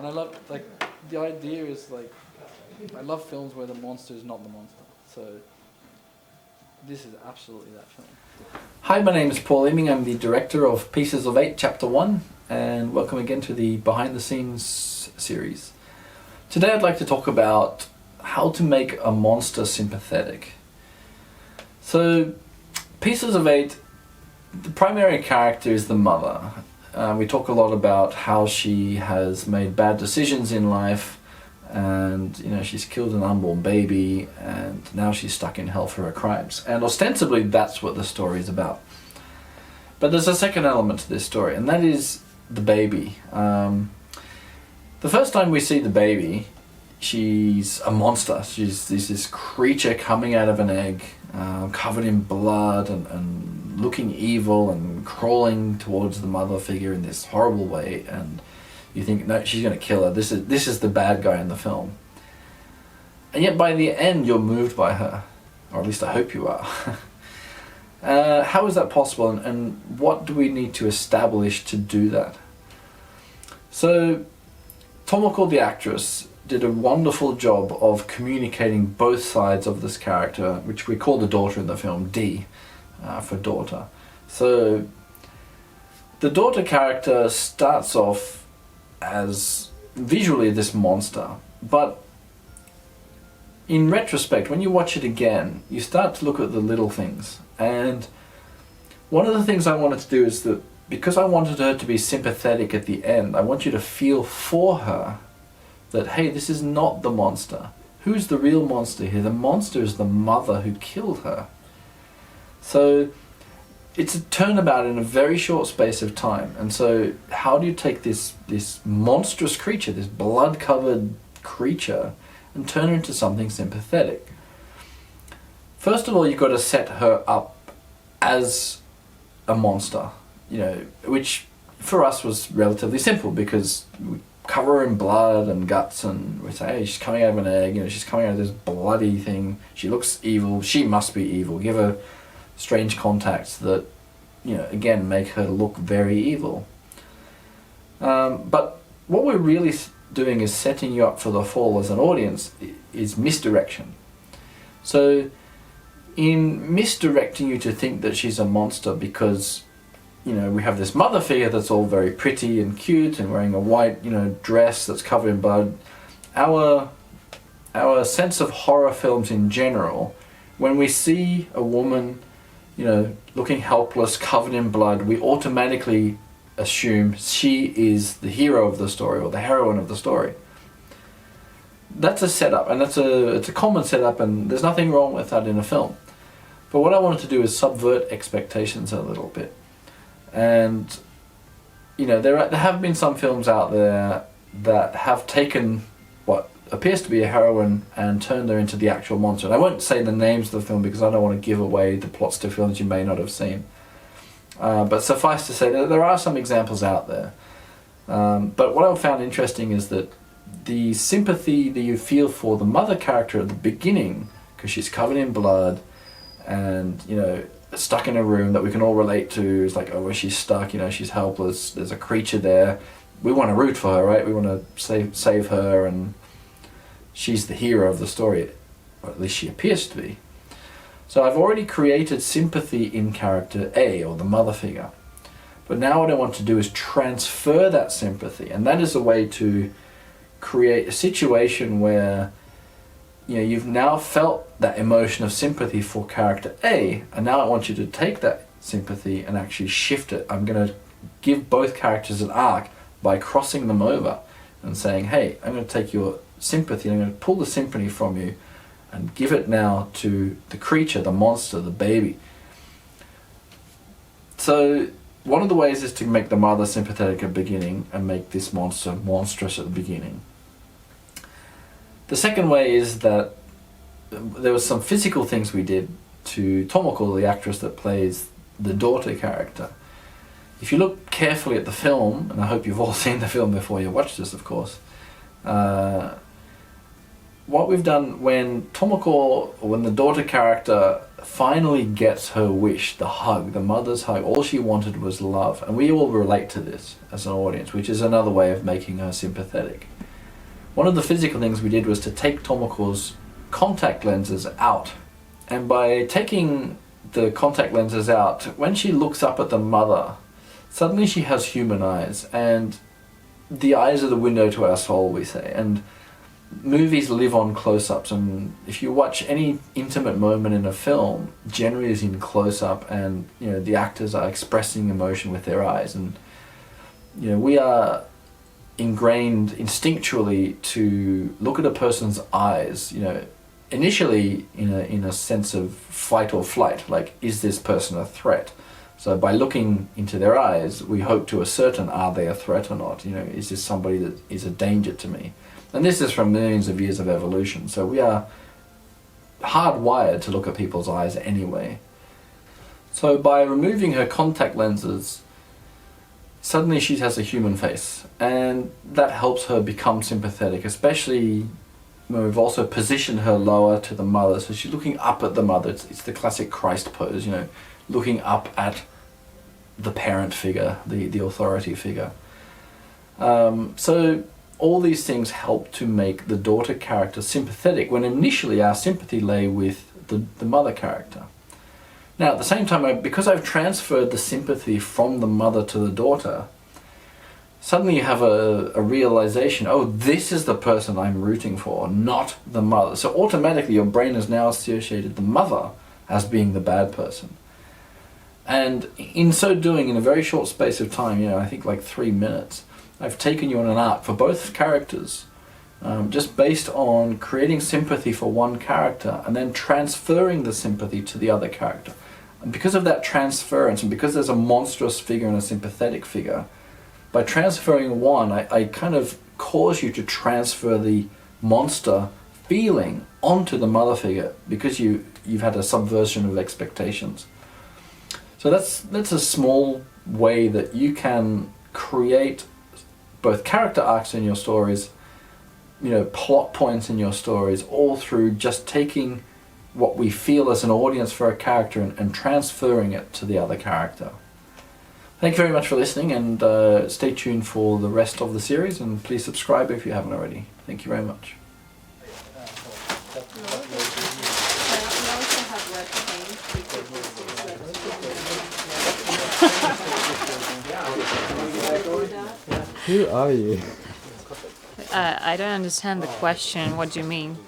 And I love, like, the idea is, like, I love films where the monster is not the monster. So this is absolutely that film. Hi, my name is Paul Leeming. I'm the director of Pieces of 8 Chapter 1, and welcome again to the Behind the Scenes series. Today I'd like to talk about how to make a monster sympathetic. So, Pieces of 8, the primary character is the mother. We talk a lot about how she has made bad decisions in life, and she's killed an unborn baby, and now she's stuck in hell for her crimes. And ostensibly that's what the story is about. But there's a second element to this story, and that is the baby. The first time we see the baby, she's a monster. She's this creature coming out of an egg, covered in blood and looking evil and crawling towards the mother figure in this horrible way, and you think, no, she's going to kill her. This is the bad guy in the film. And yet by the end you're moved by her, or at least I hope you are. How is that possible, and what do we need to establish to do that? So Tomoko, the actress, did a wonderful job of communicating both sides of this character, which we call the daughter in the film, D, for daughter. So the daughter character starts off as visually this monster, but in retrospect, when you watch it again, you start to look at the little things. And one of the things I wanted to do is that, because I wanted her to be sympathetic at the end, I want you to feel for her that, hey, this is not the monster. Who's the real monster here? The monster is the mother who killed her. So it's a turnabout in a very short space of time. And so how do you take this monstrous creature, this blood-covered creature, and turn her into something sympathetic? First of all, you've got to set her up as a monster, which for us was relatively simple, because we cover her in blood and guts, and we say, hey, she's coming out of an egg, she's coming out of this bloody thing, she looks evil, she must be evil. Give her strange contacts that, again, make her look very evil. But what we're really doing is setting you up for the fall as an audience is misdirection. So in misdirecting you to think that she's a monster because, we have this mother figure that's all very pretty and cute and wearing a white, dress that's covered in blood, our sense of horror films in general, when we see a woman looking helpless, covered in blood, we automatically assume she is the hero of the story or the heroine of the story. That's a setup, and it's a common setup, and there's nothing wrong with that in a film. But what I wanted to do is subvert expectations a little bit. And there have been some films out there that have taken what appears to be a heroine and turned her into the actual monster. And I won't say the names of the film because I don't want to give away the plots to films you may not have seen. But suffice to say that there are some examples out there. But what I found interesting is that the sympathy that you feel for the mother character at the beginning, because she's covered in blood and, stuck in a room that we can all relate to, is like, oh, where she's stuck, she's helpless, there's a creature there. We want to root for her, right? We want to save her, and she's the hero of the story, or at least she appears to be. So I've already created sympathy in character A, or the mother figure. But now what I want to do is transfer that sympathy, and that is a way to create a situation where you've now felt that emotion of sympathy for character A, and now I want you to take that sympathy and actually shift it. I'm going to give both characters an arc by crossing them over and saying, hey, I'm going to take your sympathy, I'm going to pull the sympathy from you and give it now to the creature, the monster, the baby. So one of the ways is to make the mother sympathetic at the beginning and make this monster monstrous at the beginning. The second way is that there was some physical things we did to Tomoko, the actress that plays the daughter character. If you look carefully at the film, and I hope you've all seen the film before you watch this, of course, what we've done when Tomoko, when the daughter character finally gets her wish, the hug, the mother's hug, all she wanted was love. And we all relate to this as an audience, which is another way of making her sympathetic. One of the physical things we did was to take Tomoko's contact lenses out. And by taking the contact lenses out, when she looks up at the mother, suddenly she has human eyes. And the eyes are the window to our soul, we say. And movies live on close-ups, and if you watch any intimate moment in a film, generally is in close-up, and the actors are expressing emotion with their eyes, and we are ingrained instinctually to look at a person's eyes, initially in a sense of fight or flight, like, is this person a threat? So by looking into their eyes, we hope to ascertain, are they a threat or not? Is this somebody that is a danger to me? And this is from millions of years of evolution. So we are hardwired to look at people's eyes anyway. So by removing her contact lenses, suddenly she has a human face. And that helps her become sympathetic, especially when we've also positioned her lower to the mother. So she's looking up at the mother. It's the classic Christ pose, looking up at the parent figure, the authority figure. So all these things help to make the daughter character sympathetic, when initially our sympathy lay with the mother character. Now at the same time, because I've transferred the sympathy from the mother to the daughter, suddenly you have a realization, oh, this is the person I'm rooting for, not the mother. So automatically your brain has now associated the mother as being the bad person. And in so doing, in a very short space of time, I think like 3 minutes, I've taken you on an arc for both characters, just based on creating sympathy for one character and then transferring the sympathy to the other character. And because of that transference, and because there's a monstrous figure and a sympathetic figure, by transferring one, I kind of cause you to transfer the monster feeling onto the mother figure, because you've had a subversion of expectations. So that's a small way that you can create both character arcs in your stories, plot points in your stories, all through just taking what we feel as an audience for a character and transferring it to the other character. Thank you very much for listening, and stay tuned for the rest of the series, and please subscribe if you haven't already. Thank you very much. Who are you? I don't understand the question. What do you mean?